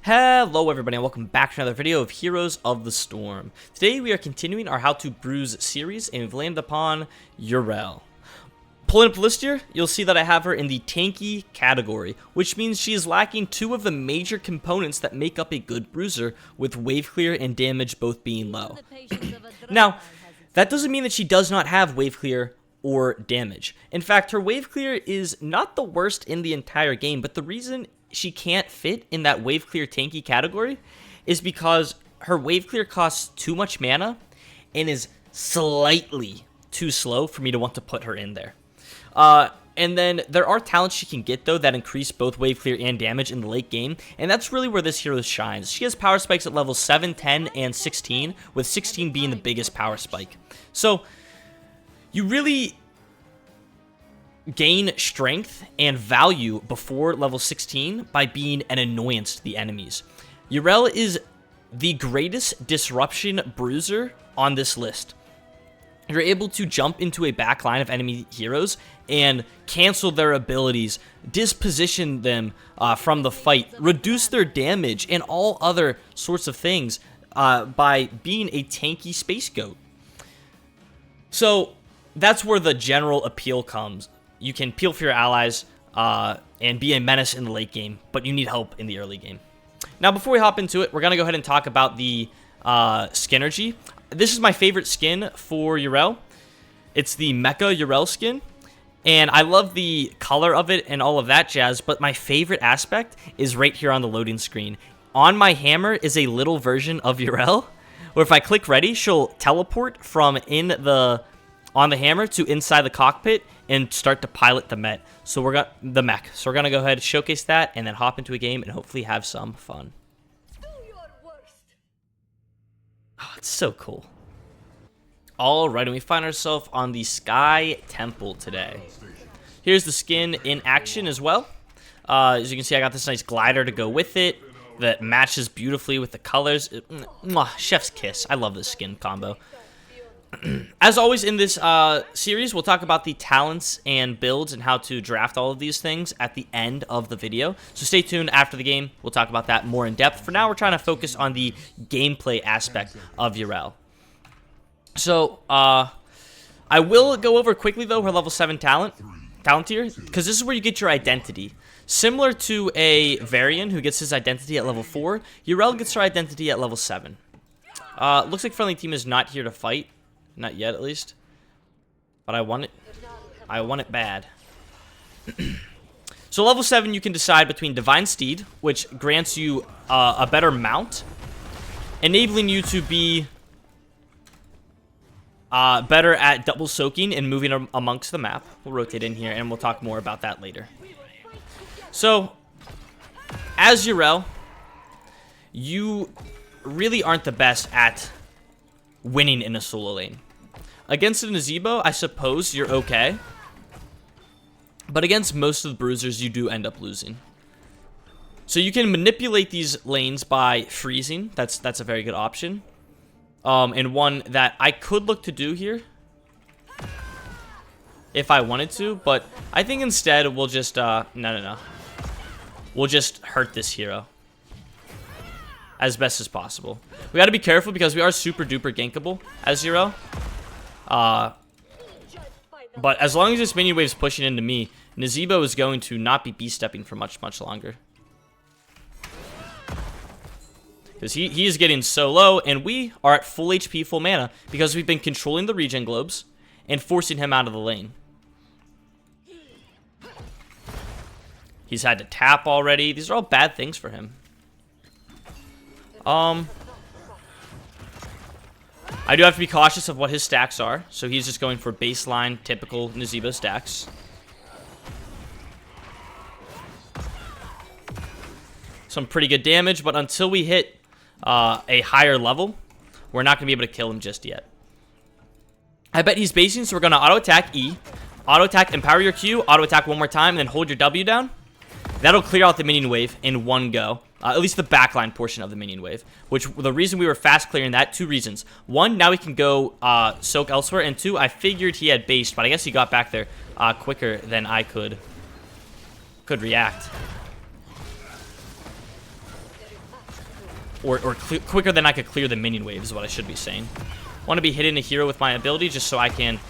Hello everybody and welcome back to another video of Heroes of the Storm. Today we are continuing our How to Bruise series and we've landed upon Yrel. Pulling up the list here, you'll see that I have her in the tanky category, which means she is lacking two of the major components that make up a good bruiser, with wave clear and damage both being low. Now, that doesn't mean that she does not have wave clear or damage. In fact, her wave clear is not the worst in the entire game, but the reason she can't fit in that wave clear tanky category is because her wave clear costs too much mana and is slightly too slow for me to want to put her in there. And then there are talents she can get though that increase both wave clear and damage in the late game, and that's really where this hero shines. She has power spikes at levels 7, 10, and 16, with 16 being the biggest power spike. So you really gain strength and value before level 16 by being an annoyance to the enemies. Yrel is the greatest disruption bruiser on this list. You're able to jump into a back line of enemy heroes and cancel their abilities, disposition them from the fight, reduce their damage, and all other sorts of things by being a tanky space goat. So that's where the general appeal comes. You can peel for your allies and be a menace in the late game, but you need help in the early game. Now, before we hop into it, we're going to go ahead and talk about the Skinergy. This is my favorite skin for Yrel. It's the Mecha Yrel skin, and I love the color of it and all of that jazz, but my favorite aspect is right here on the loading screen. On my hammer is a little version of Yrel, where if I click ready, she'll teleport from on the hammer to inside the cockpit and start to pilot the mech. So we're gonna go ahead and showcase that and then hop into a game and hopefully have some fun. Oh, it's so cool. Alright, and we find ourselves on the Sky Temple today. Here's the skin in action as well. As you can see, I got this nice glider to go with it that matches beautifully with the colors. Chef's kiss. I love this skin combo. As always in this series, we'll talk about the talents and builds and how to draft all of these things at the end of the video. So stay tuned after the game. We'll talk about that more in depth. For now, we're trying to focus on the gameplay aspect of Yrel. So, I will go over quickly, though, her level 7 talent tier, because this is where you get your identity. Similar to a Varian who gets his identity at level 4, Yrel gets her identity at level 7. Looks like friendly team is not here to fight. Not yet, at least. But I want it. I want it bad. So level 7, you can decide between Divine Steed, which grants you a better mount, enabling you to be better at double soaking and moving amongst the map. We'll rotate in here, and we'll talk more about that later. So, as Yrel, you really aren't the best at winning in a solo lane. Against a Nazebo, I suppose you're okay, but against most of the bruisers, you do end up losing. So you can manipulate these lanes by freezing. That's a very good option, and one that I could look to do here if I wanted to, but I think instead we'll just no. We'll just hurt this hero as best as possible. We got to be careful because we are super duper gankable as Yrel. But as long as this minion wave's pushing into me, Nazebo is going to not be B-stepping for much longer. Because he is getting so low, and we are at full HP, full mana, because we've been controlling the regen globes and forcing him out of the lane. He's had to tap already. These are all bad things for him. I do have to be cautious of what his stacks are, so he's just going for baseline, typical Nazebo stacks. Some pretty good damage, but until we hit a higher level, we're not going to be able to kill him just yet. I bet he's basing, so we're going to auto-attack E, auto-attack, empower your Q, auto-attack one more time, and then hold your W down. That'll clear out the minion wave in one go. At least the backline portion of the minion wave. Which, the reason we were fast clearing that, 2 reasons. 1, now we can go soak elsewhere. And 2, I figured he had based, but I guess he got back there quicker than I could react. Or quicker than I could clear the minion wave is what I should be saying. Want to be hitting a hero with my ability just so I can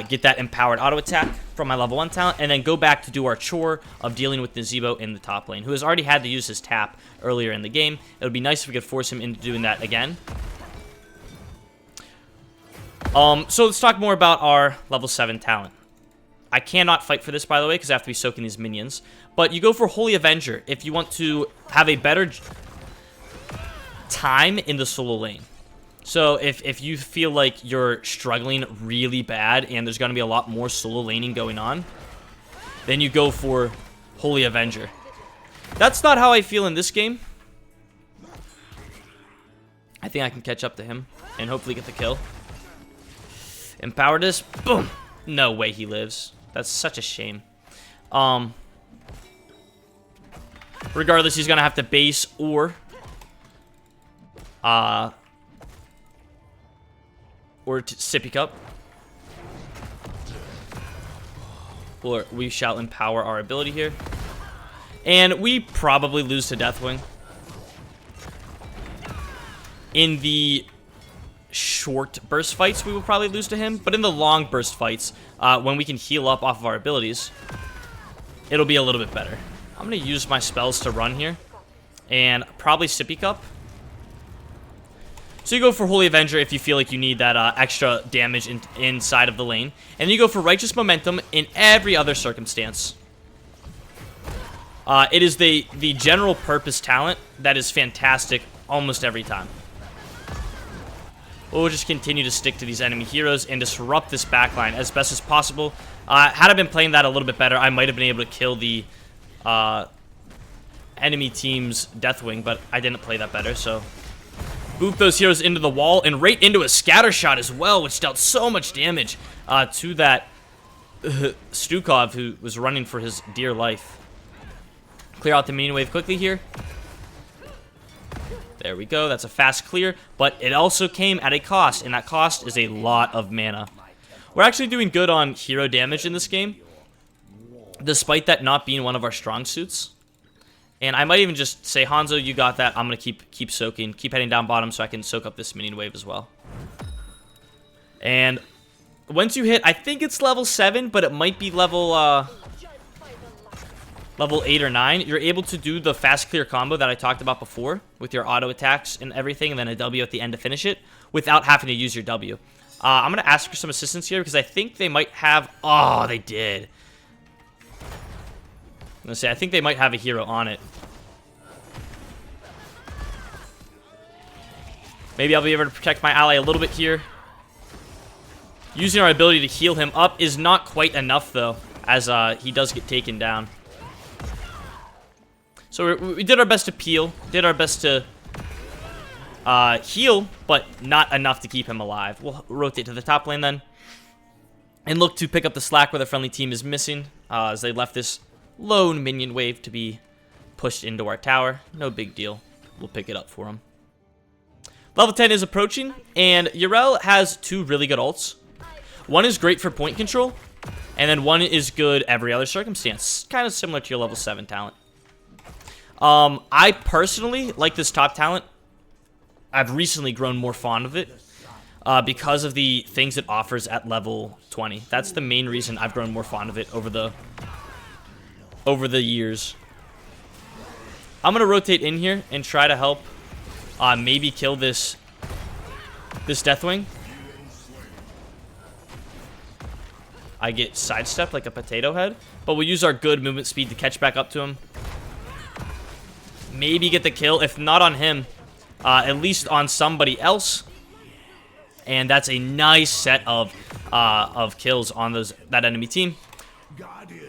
get that empowered auto attack from my level 1 talent, and then go back to do our chore of dealing with Nazeebo in the top lane, who has already had to use his tap earlier in the game. It would be nice if we could force him into doing that again. So let's talk more about our level 7 talent. I cannot fight for this, by the way, because I have to be soaking these minions. But you go for Holy Avenger if you want to have a better time in the solo lane. So if you feel like you're struggling really bad and there's going to be a lot more solo laning going on, then you go for Holy Avenger. That's not how I feel in this game. I think I can catch up to him and hopefully get the kill. Empower this. Boom. No way he lives. That's such a shame. Regardless, he's going to have to base or sippy cup. Or we shall empower our ability here. And we probably lose to Deathwing. In the short burst fights, we will probably lose to him. But in the long burst fights, when we can heal up off of our abilities, it'll be a little bit better. I'm going to use my spells to run here. And probably sippy cup. So you go for Holy Avenger if you feel like you need that extra damage inside of the lane. And you go for Righteous Momentum in every other circumstance. It is the general purpose talent that is fantastic almost every time. We'll just continue to stick to these enemy heroes and disrupt this backline as best as possible. Had I been playing that a little bit better, I might have been able to kill the enemy team's Deathwing, but I didn't play that better, so... Boot those heroes into the wall and right into a scatter shot as well, which dealt so much damage to that Stukov who was running for his dear life. Clear out the minion wave quickly here. There we go. That's a fast clear, but it also came at a cost, and that cost is a lot of mana. We're actually doing good on hero damage in this game, despite that not being one of our strong suits. And I might even just say, Hanzo, you got that. I'm going to keep soaking, keep heading down bottom so I can soak up this minion wave as well. And once you hit, I think it's level 7, but it might be level 8 or 9. You're able to do the fast clear combo that I talked about before with your auto attacks and everything, and then a W at the end to finish it without having to use your W. I'm going to ask for some assistance here because I think they might have... Oh, they did. I'm going to say, I think they might have a hero on it. Maybe I'll be able to protect my ally a little bit here. Using our ability to heal him up is not quite enough, though, as he does get taken down. So we did our best to peel, did our best to heal, but not enough to keep him alive. We'll rotate to the top lane then. And look to pick up the slack where the friendly team is missing, as they left this lone minion wave to be pushed into our tower. No big deal. We'll pick it up for him. Level 10 is approaching, and Yrel has 2 really good ults. One is great for point control, and then one is good every other circumstance. Kind of similar to your level 7 talent. I personally like this top talent. I've recently grown more fond of it because of the things it offers at level 20. That's the main reason I've grown more fond of it over the years. I'm going to rotate in here and try to help maybe kill this Deathwing. I get sidestepped like a potato head, but we'll use our good movement speed to catch back up to him. Maybe get the kill, if not on him, at least on somebody else. And that's a nice set of kills on that enemy team.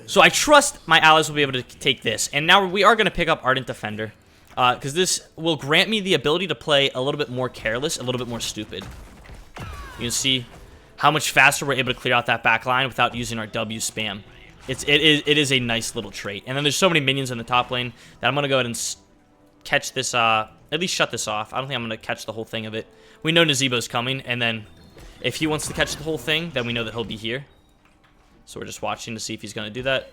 So I trust my allies will be able to take this. And now we are going to pick up Ardent Defender, because this will grant me the ability to play a little bit more careless, a little bit more stupid. You can see how much faster we're able to clear out that back line without using our W spam. It is a nice little trait. And then there's so many minions in the top lane that I'm going to go ahead and catch this, at least shut this off. I don't think I'm going to catch the whole thing of it. We know Nazeebo's coming, and then if he wants to catch the whole thing, then we know that he'll be here. So we're just watching to see if he's going to do that.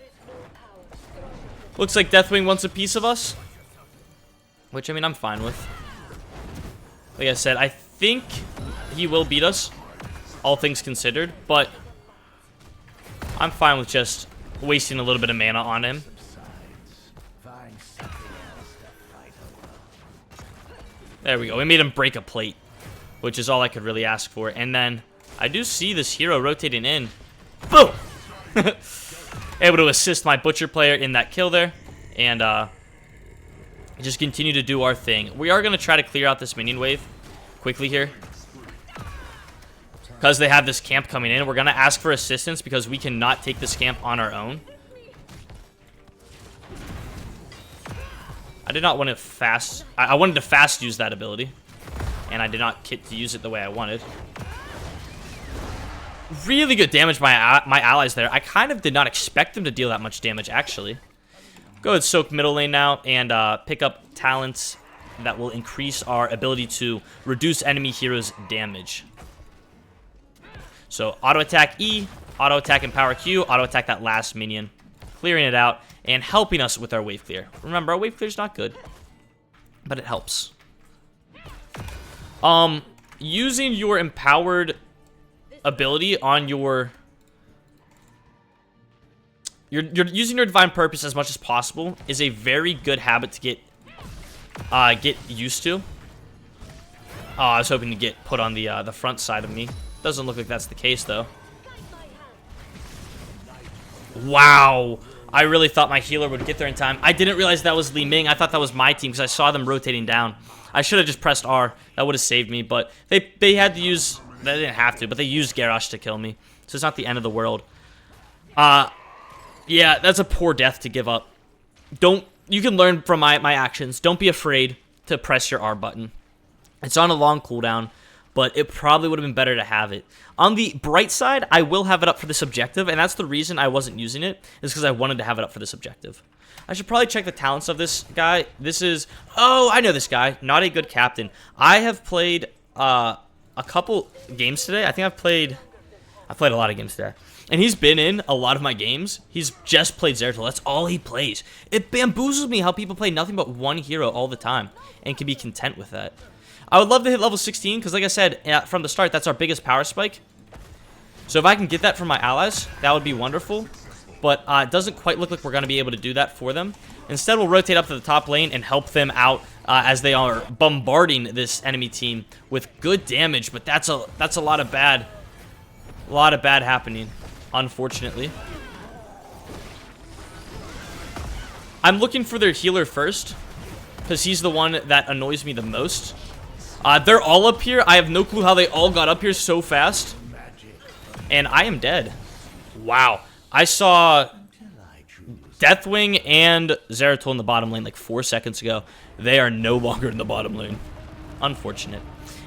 Looks like Deathwing wants a piece of us, which, I mean, I'm fine with. Like I said, I think he will beat us, all things considered, but I'm fine with just wasting a little bit of mana on him. There we go. We made him break a plate, which is all I could really ask for. And then I do see this hero rotating in. Boom! Able to assist my Butcher player in that kill there. And just continue to do our thing. We are going to try to clear out this minion wave quickly here, because they have this camp coming in. We're going to ask for assistance because we cannot take this camp on our own. I did not want to fast... I wanted to fast use that ability, and I did not get to use it the way I wanted. Really good damage by my allies there. I kind of did not expect them to deal that much damage, actually. Go ahead, soak middle lane now, and pick up talents that will increase our ability to reduce enemy heroes' damage. So, auto attack E, auto attack and power Q, auto attack that last minion, clearing it out, and helping us with our wave clear. Remember, our wave clear is not good, but it helps. Using your empowered ability on your... You're using your divine purpose as much as possible is a very good habit to get used to. I was hoping to get put on the front side of me. Doesn't look like that's the case, though. Wow. I really thought my healer would get there in time. I didn't realize that was Li Ming. I thought that was my team because I saw them rotating down. I should have just pressed R. That would have saved me, but they had to use... They didn't have to, but they used Garrosh to kill me. So it's not the end of the world. Yeah, that's a poor death to give up. You can learn from my actions. Don't be afraid to press your R button. It's on a long cooldown, but it probably would have been better to have it. On the bright side, I will have it up for this objective, and that's the reason I wasn't using it, is because I wanted to have it up for this objective. I should probably check the talents of this guy. This is... Oh, I know this guy. Not a good captain. I have played a couple games today. I think I've played a lot of games today. And he's been in a lot of my games. He's just played Zeratul. That's all he plays. It bamboozles me how people play nothing but one hero all the time and can be content with that. I would love to hit level 16 because, like I said, from the start, that's our biggest power spike. So if I can get that from my allies, that would be wonderful. But it doesn't quite look like we're going to be able to do that for them. Instead, we'll rotate up to the top lane and help them out as they are bombarding this enemy team with good damage. But that's a lot of bad happening, unfortunately. I'm looking for their healer first because he's the one that annoys me the most. They're all up here. I have no clue how they all got up here so fast. And I am dead. Wow. I saw Deathwing and Zeratul in the bottom lane like 4 seconds ago. They are no longer in the bottom lane. Unfortunate.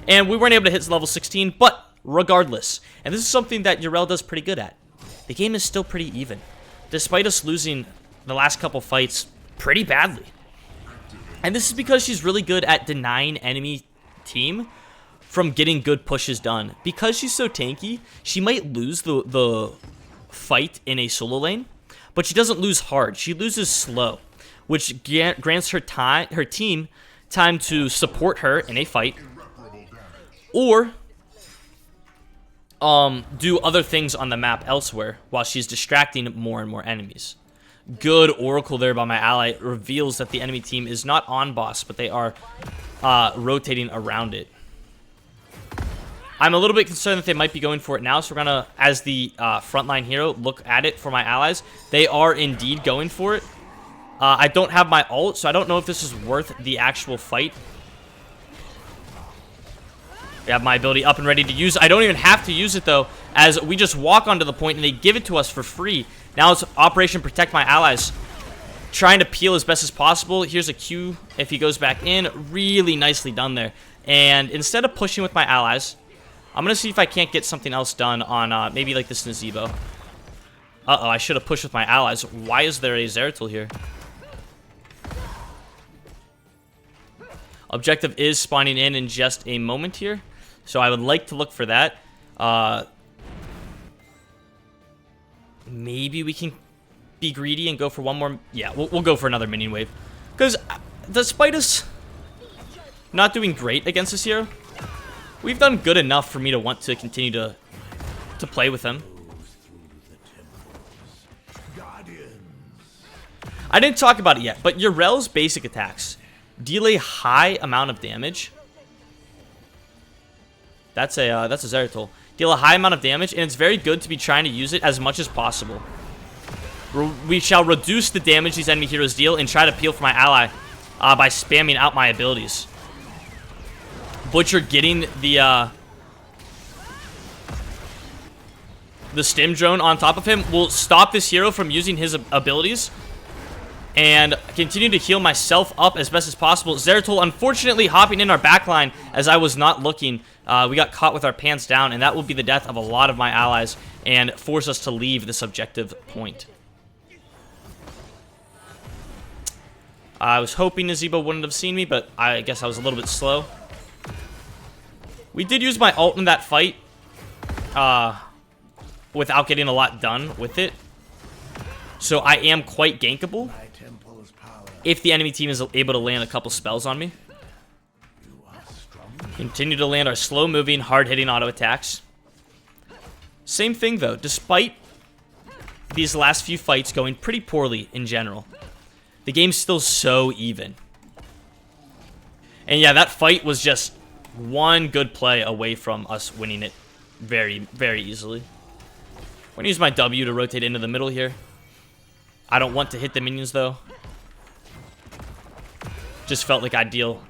And we weren't able to hit level 16, but regardless. And this is something that Yrel does pretty good at. The game is still pretty even, despite us losing the last couple fights pretty badly. And this is because she's really good at denying enemy team from getting good pushes done. Because she's so tanky, she might lose the fight in a solo lane, but she doesn't lose hard. She loses slow, which grants her team time to support her in a fight or do other things on the map elsewhere while she's distracting more and more enemies. Good Oracle there by my ally reveals that the enemy team is not on boss, but they are rotating around it. I'm a little bit concerned that they might be going for it now, so we're going to, as the frontline hero, look at it for my allies. They are indeed going for it. I don't have my ult, so I don't know if this is worth the actual fight. We have my ability up and ready to use. I don't even have to use it, though, as we just walk onto the point and they give it to us for free. Now it's Operation Protect My Allies. Trying to peel as best as possible. Here's a Q if he goes back in. Really nicely done there. And instead of pushing with my allies, I'm going to see if I can't get something else done on maybe like this Nazebo. Uh-oh, I should have pushed with my allies. Why is there a Zeratul here? Objective is spawning in just a moment here. So I would like to look for that. Maybe we can be greedy and go for one more. Yeah, we'll go for another minion wave. Because despite us Not doing great against this hero. We've done good enough for me to want to continue to play with him. I didn't talk about it yet, but Yrel's basic attacks deal a high amount of damage. That's a Yrel. Deal a high amount of damage, and it's very good to be trying to use it as much as possible. We shall reduce the damage these enemy heroes deal and try to peel for my ally by spamming out my abilities. Butcher getting the stim drone on top of him will stop this hero from using his abilities and continue to heal myself up as best as possible. Yrel unfortunately hopping in our backline as I was not looking. We got caught with our pants down, and that will be the death of a lot of my allies and force us to leave this objective point. I was hoping Nazeebo wouldn't have seen me, but I guess I was a little bit slow. We did use my ult in that fight without getting a lot done with it. So I am quite gankable if the enemy team is able to land a couple spells on me. Continue to land our slow-moving, hard-hitting auto attacks. Same thing, though. Despite these last few fights going pretty poorly in general, the game's still so even. And yeah, that fight was just one good play away from us winning it very, very easily. I'm going to use my W to rotate into the middle here. I don't want to hit the minions, though. Just felt like I'd deal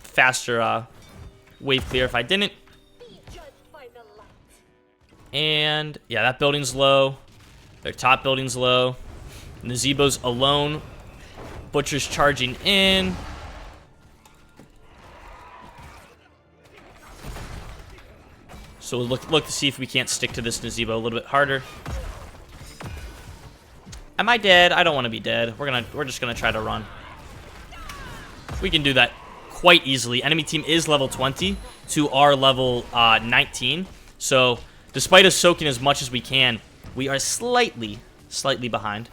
faster wave clear if I didn't. And yeah, that building's low. Their top building's low. Nazeebo's alone. Butcher's charging in. So we'll look to see if we can't stick to this Nazeebo a little bit harder. Am I dead? I don't want to be dead. We're just gonna try to run. We can do that quite easily. Enemy team is level 20 to our level 19. So despite us soaking as much as we can, we are slightly behind.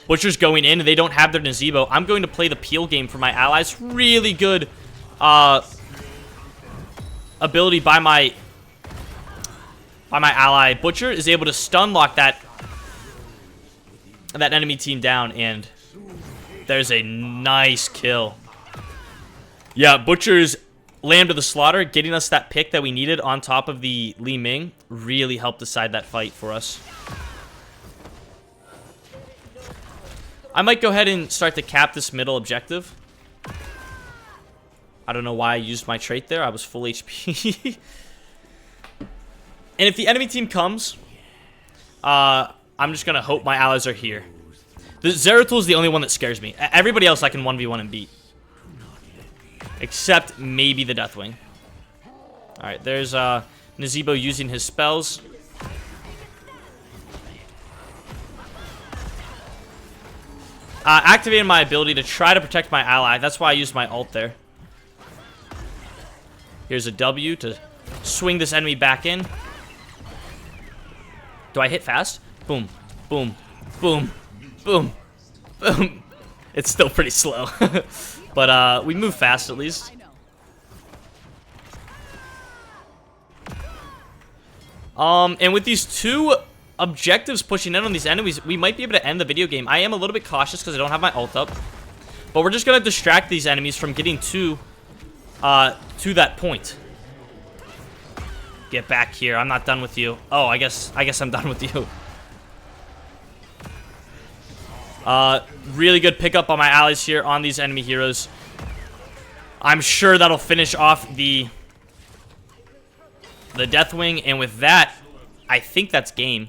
Butcher's going in. They don't have their Nazeebo. I'm going to play the peel game for my allies. Really good ability by my ally. Butcher is able to stun lock that enemy team down, and there's a nice kill. Yeah, Butcher's Lamb to the Slaughter, getting us that pick that we needed on top of the Li Ming, really helped decide that fight for us. I might go ahead and start to cap this middle objective. I don't know why I used my trait there. I was full HP. And if the enemy team comes, I'm just going to hope my allies are here. The Yrel is the only one that scares me. Everybody else I can 1v1 and beat. Except maybe the Deathwing. Alright, there's Nazeebo using his spells. Activating my ability to try to protect my ally. That's why I used my ult there. Here's a W to swing this enemy back in. Do I hit fast? Boom, boom, boom, boom, boom. It's still pretty slow. But we move fast at least. And with these two objectives pushing in on these enemies, we might be able to end the video game. I am a little bit cautious because I don't have my ult up. But we're just going to distract these enemies from getting to that point. Get back here. I'm not done with you. Oh, I guess I'm done with you. Really good pickup on my allies here on these enemy heroes. I'm sure that'll finish off the Deathwing, and with that, I think that's game.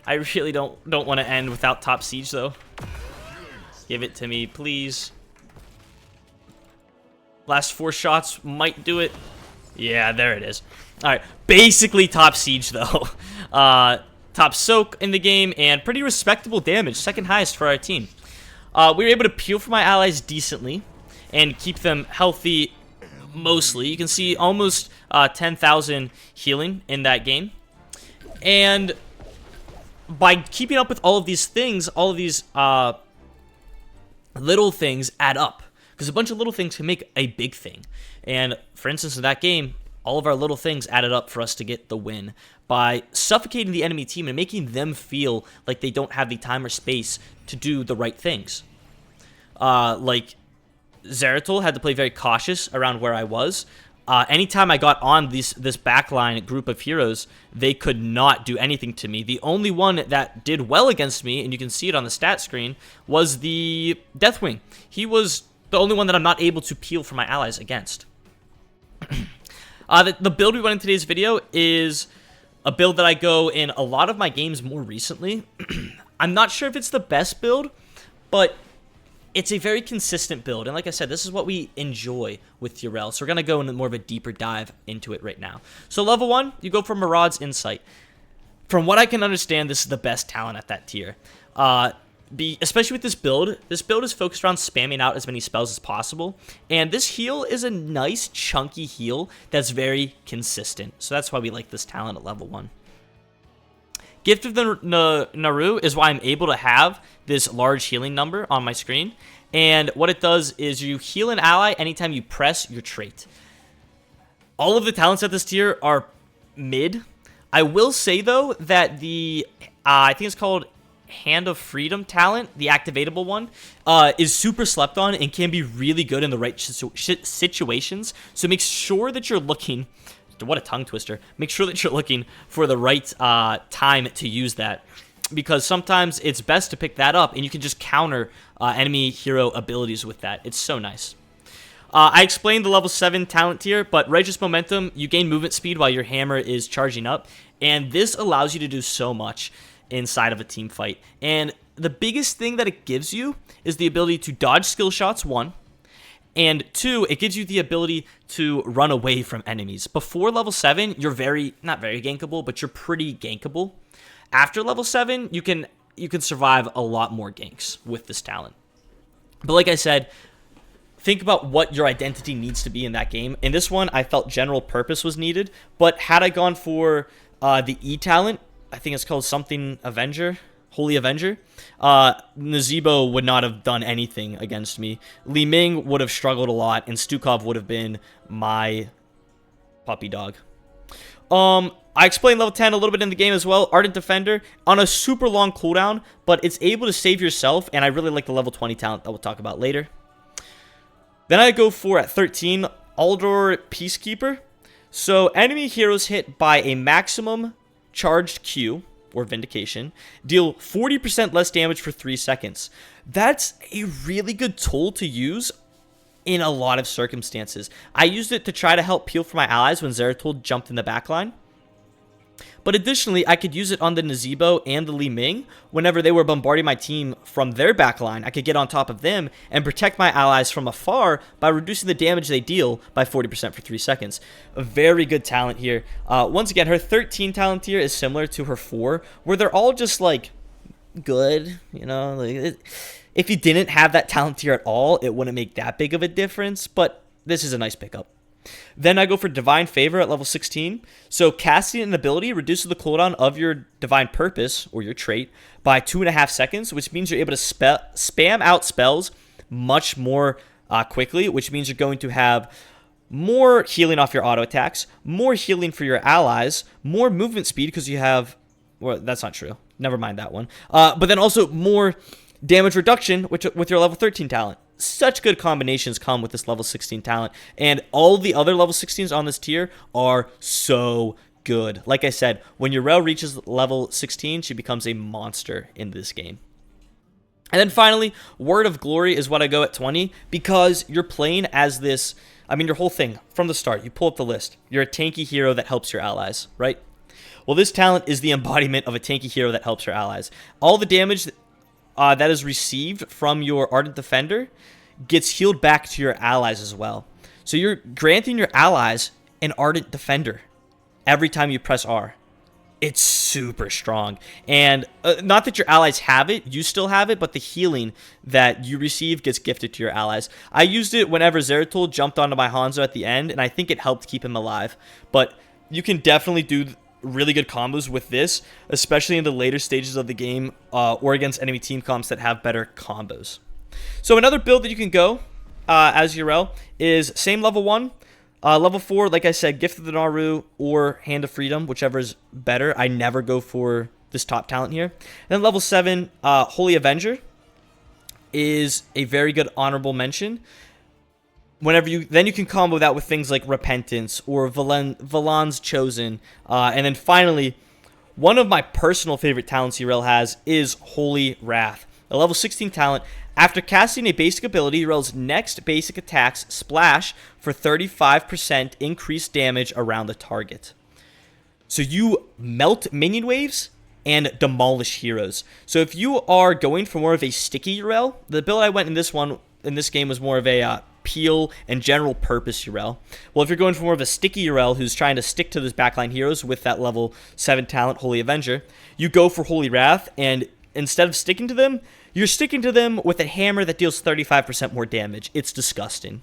I really don't want to end without top siege though. Give it to me, please. Last 4 shots might do it. Yeah, there it is. All right, basically top siege though. Top soak in the game and pretty respectable damage, second highest for our team. We were able to peel for my allies decently and keep them healthy mostly. You can see almost 10,000 healing in that game. And by keeping up with all of these things, all of these little things add up because a bunch of little things can make a big thing. And for instance, in that game, all of our little things added up for us to get the win by suffocating the enemy team and making them feel like they don't have the time or space to do the right things. Like Zeratul had to play very cautious around where I was. Anytime I got on this backline group of heroes, they could not do anything to me. The only one that did well against me, and you can see it on the stat screen, was the Deathwing. He was the only one that I'm not able to peel for my allies against. The build we run in today's video is a build that I go in a lot of my games more recently. I'm not sure if it's the best build, but it's a very consistent build, and like I said, this is what we enjoy with Yrel, so we're going to go into more of a deeper dive into it right now. So level 1, you go for Maraud's Insight. From what I can understand, this is the best talent at that tier. Especially with this build is focused around spamming out as many spells as possible, and this heal is a nice chunky heal that's very consistent, so that's why we like this talent at level 1. Gift of the Naru is why I'm able to have this large healing number on my screen. And what it does is you heal an ally anytime you press your trait. All of the talents at this tier are mid. I will say, though, that the, I think it's called Hand of Freedom talent, the activatable one, is super slept on and can be really good in the right situations. So make sure that you're looking... What a tongue twister. Make sure that you're looking for the right time to use that, because sometimes it's best to pick that up and you can just counter enemy hero abilities with that. It's so nice. I explained the level 7 talent tier, but Righteous Momentum, you gain movement speed while your hammer is charging up, and this allows you to do so much inside of a team fight. And the biggest thing that it gives you is the ability to dodge skill shots, 1. And 2, it gives you the ability to run away from enemies. Before level 7, you're not very gankable, but you're pretty gankable. After level 7, you can survive a lot more ganks with this talent. But like I said, think about what your identity needs to be in that game. In this one, I felt general purpose was needed, but had I gone for the E talent, I think it's called something Avenger, Holy Avenger, Nazeebo would not have done anything against me. Li Ming would have struggled a lot, and Stukov would have been my puppy dog. I explained level 10 a little bit in the game as well. Ardent Defender on a super long cooldown, but it's able to save yourself, and I really like the level 20 talent that we'll talk about later. Then I go for, at 13, Aldor Peacekeeper. So enemy heroes hit by a maximum charged Q, or Vindication, deal 40% less damage for 3 seconds. That's a really good tool to use in a lot of circumstances. I used it to try to help peel for my allies when Zeratul jumped in the backline. But additionally, I could use it on the Nazeebo and the Li Ming. Whenever they were bombarding my team from their backline, I could get on top of them and protect my allies from afar by reducing the damage they deal by 40% for 3 seconds. A very good talent here. Once again, her 13 talent tier is similar to her 4, where they're all just like good, you know. Like, if you didn't have that talent tier at all, it wouldn't make that big of a difference, but this is a nice pickup. Then I go for Divine Favor at level 16. So casting an ability reduces the cooldown of your Divine Purpose, or your trait, by 2.5 seconds, which means you're able to spam out spells much more quickly, which means you're going to have more healing off your auto attacks, more healing for your allies, more movement speed because you have... Well, that's not true. Never mind that one. But then also more damage reduction with your level 13 talent. Such good combinations come with this level 16 talent, and all the other level 16s on this tier are so good. Like I said, when Yrel reaches level 16, she becomes a monster in this game. And then finally, Word of Glory is what I go at 20, because you're playing as this, I mean, your whole thing, from the start, you pull up the list, you're a tanky hero that helps your allies, right? Well, this talent is the embodiment of a tanky hero that helps your allies. All the damage that is received from your Ardent Defender gets healed back to your allies as well. So you're granting your allies an Ardent Defender every time you press R. It's super strong. And not that your allies have it, you still have it, but the healing that you receive gets gifted to your allies. I used it whenever Zeratul jumped onto my Hanzo at the end, and I think it helped keep him alive. But you can definitely do really good combos with this, especially in the later stages of the game or against enemy team comps that have better combos. So another build that you can go as Yrel is same level 1. Level 4, like I said, Gift of the Naru or Hand of Freedom, whichever is better. I never go for this top talent here. And then level 7, Holy Avenger is a very good honorable mention. Then you can combo that with things like Repentance or Valan's Chosen. And then finally, one of my personal favorite talents Yrel has is Holy Wrath. A level 16 talent. After casting a basic ability, Yrel's next basic attacks splash for 35% increased damage around the target. So you melt minion waves and demolish heroes. So if you are going for more of a sticky Yrel, the build I went in this game was more of a peel and general purpose Yrel. Well, if you're going for more of a sticky Yrel who's trying to stick to those backline heroes with that level 7 talent, Holy Avenger, you go for Holy Wrath, and instead of sticking to them, you're sticking to them with a hammer that deals 35% more damage. It's disgusting.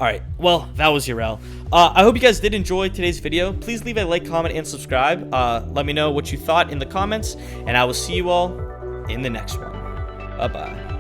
Alright, well, that was Yrel. I hope you guys did enjoy today's video. Please leave a like, comment, and subscribe. Let me know what you thought in the comments, and I will see you all in the next one. Bye-bye.